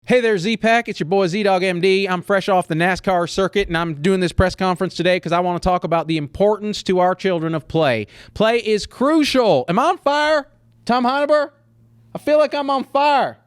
Hey there, Z-Pack. It's your boy Z-Dog MD. I'm fresh off the NASCAR circuit, and I'm doing this press conference today because I want to talk about the importance to our children of play. Play is crucial. Am I on fire, Tom Heineber? I feel like I'm on fire.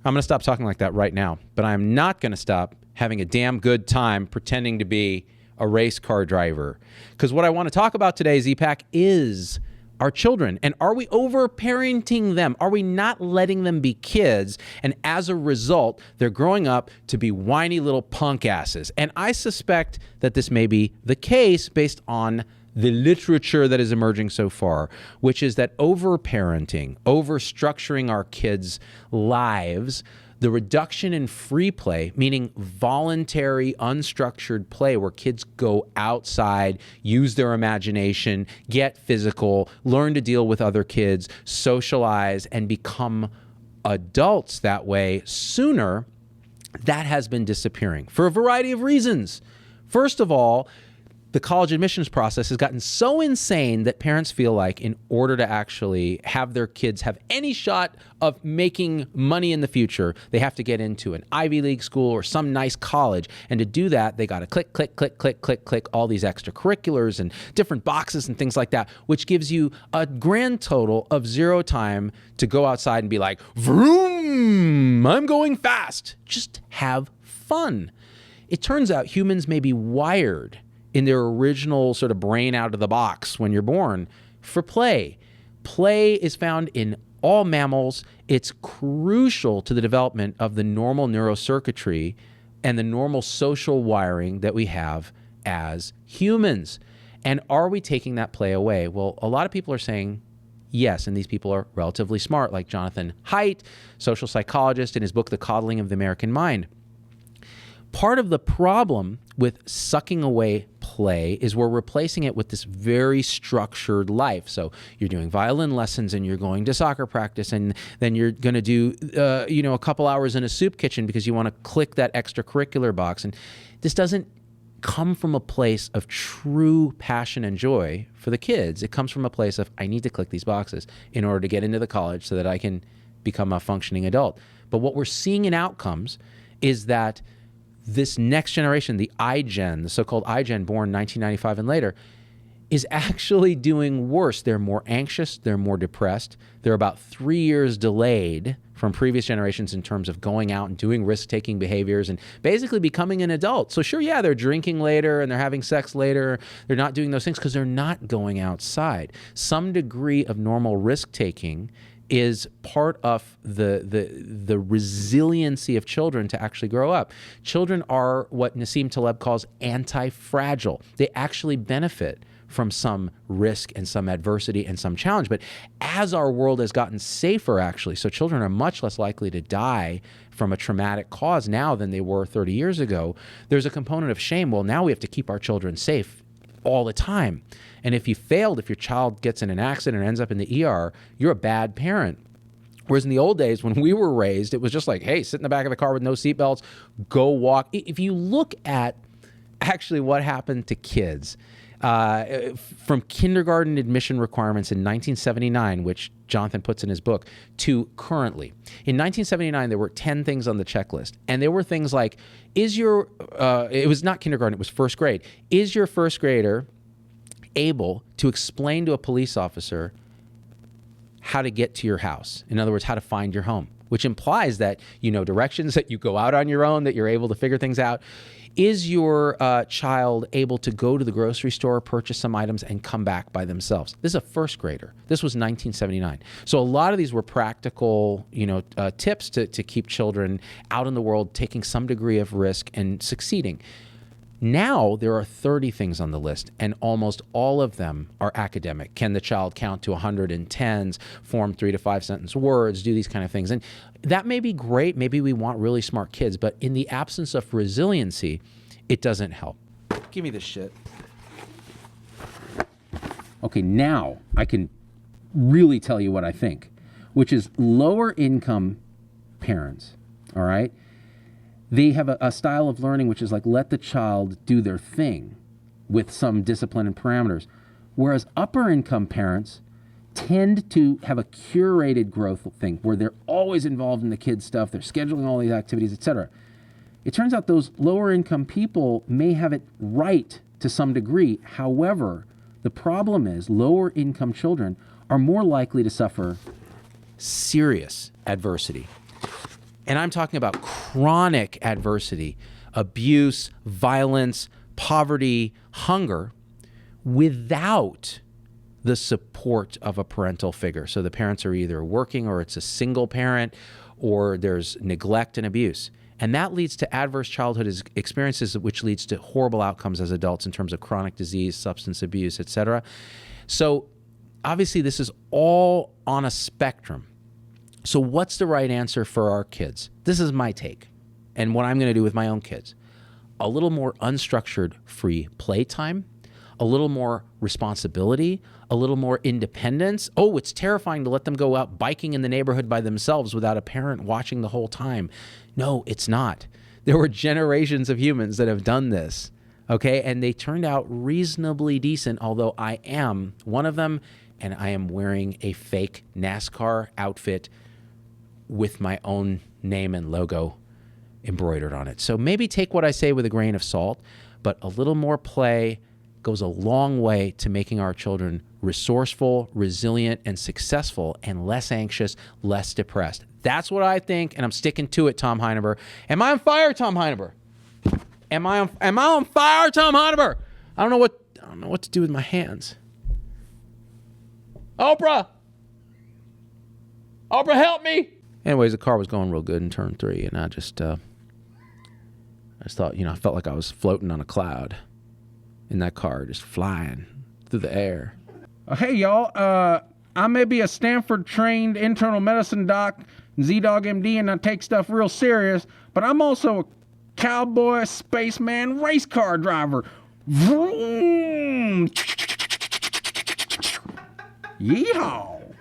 I'm going to stop talking like that right now, but I am not going to stop having a damn good time pretending to be a race car driver. Because what I want to talk about today, Z-Pack, is our children. And are we overparenting them? Are we not letting them be kids? And as a result, they're growing up to be whiny little punk asses. And I suspect that this may be the case based on the literature that is emerging so far, which is that overparenting, overstructuring our kids' lives, the reduction in free play, meaning voluntary, unstructured play where kids go outside, use their imagination, get physical, learn to deal with other kids, socialize, and become adults that way sooner, that has been disappearing for a variety of reasons. First of all, the college admissions process has gotten so insane that parents feel like in order to actually have their kids have any shot of making money in the future, they have to get into an Ivy League school or some nice college. And to do that, they got to click all these extracurriculars and different boxes and things like that, which gives you a grand total of zero time to go outside and be like, vroom, I'm going fast. Just have fun. It turns out humans may be wired in their original sort of brain out of the box when you're born for play. Play is found in all mammals. It's crucial to the development of the normal neurocircuitry and the normal social wiring that we have as humans. And are we taking that play away? Well, a lot of people are saying yes, and these people are relatively smart, like Jonathan Haidt, social psychologist, in his book, The Coddling of the American Mind. Part of the problem with sucking away play is we're replacing it with this very structured life. So you're doing violin lessons and you're going to soccer practice, and then you're going to do, a couple hours in a soup kitchen because you want to click that extracurricular box. And this doesn't come from a place of true passion and joy for the kids. It comes from a place of, I need to click these boxes in order to get into the college so that I can become a functioning adult. But what we're seeing in outcomes is that this next generation, the iGen, the so-called iGen born 1995 and later, is actually doing worse. They're more anxious. They're more depressed. They're about 3 years delayed from previous generations in terms of going out and doing risk-taking behaviors and basically becoming an adult. So sure, yeah, they're drinking later and they're having sex later. They're not doing those things because they're not going outside. Some degree of normal risk-taking is part of the resiliency of children to actually grow up. Children are what Nassim Taleb calls anti-fragile. They actually benefit from some risk and some adversity and some challenge. But as our world has gotten safer, actually, so children are much less likely to die from a traumatic cause now than they were 30 years ago, there's a component of shame. Well, now we have to keep our children safe all the time. And if you failed, if your child gets in an accident or ends up in the ER, you're a bad parent. Whereas in the old days, when we were raised, it was just like, hey, sit in the back of the car with no seatbelts, go walk. If you look at actually what happened to kids from kindergarten admission requirements in 1979, which Jonathan puts in his book, to currently. In 1979, there were 10 things on the checklist. And there were things like, it was not kindergarten, it was first grade. Is your first grader able to explain to a police officer how to get to your house? In other words, how to find your home, which implies that you know directions, that you go out on your own, that you're able to figure things out. Is your child able to go to the grocery store, purchase some items, and come back by themselves? This is a first grader. This was 1979. So a lot of these were practical, tips to keep children out in the world, taking some degree of risk and succeeding. Now there are 30 things on the list, and almost all of them are academic. Can the child count to 110s, form 3 to 5 sentence words, do these kind of things? And that may be great. Maybe we want really smart kids, but in the absence of resiliency, it doesn't help. Give me this shit. Okay, now I can really tell you what I think, which is lower income parents, all right? They have a style of learning which is like, let the child do their thing with some discipline and parameters. Whereas upper income parents tend to have a curated growth thing where they're always involved in the kids' stuff, they're scheduling all these activities, etc. It turns out those lower income people may have it right to some degree. However, the problem is lower income children are more likely to suffer serious adversity. And I'm talking about chronic adversity, abuse, violence, poverty, hunger, without the support of a parental figure. So the parents are either working, or it's a single parent, or there's neglect and abuse. And that leads to adverse childhood experiences, which leads to horrible outcomes as adults in terms of chronic disease, substance abuse, etc. So obviously this is all on a spectrum. So what's the right answer for our kids? This is my take, and what I'm going to do with my own kids. A little more unstructured free playtime, a little more responsibility, a little more independence. Oh, it's terrifying to let them go out biking in the neighborhood by themselves without a parent watching the whole time. No, it's not. There were generations of humans that have done this, okay? And they turned out reasonably decent, although I am one of them, and I am wearing a fake NASCAR outfit with my own name and logo embroidered on it. So maybe take what I say with a grain of salt, but a little more play goes a long way to making our children resourceful, resilient, and successful, and less anxious, less depressed. That's what I think, and I'm sticking to it, Tom Heineber. Am I on fire, Tom Heineber? Am I on fire, Tom Heineber? I don't know what to do with my hands. Oprah, help me! Anyways, the car was going real good in turn 3, and I just thought, I felt like I was floating on a cloud in that car, just flying through the air. Hey, y'all. I may be a Stanford-trained internal medicine doc, Z-Dog MD, and I take stuff real serious, but I'm also a cowboy, spaceman, race car driver. Vroom! Yeehaw!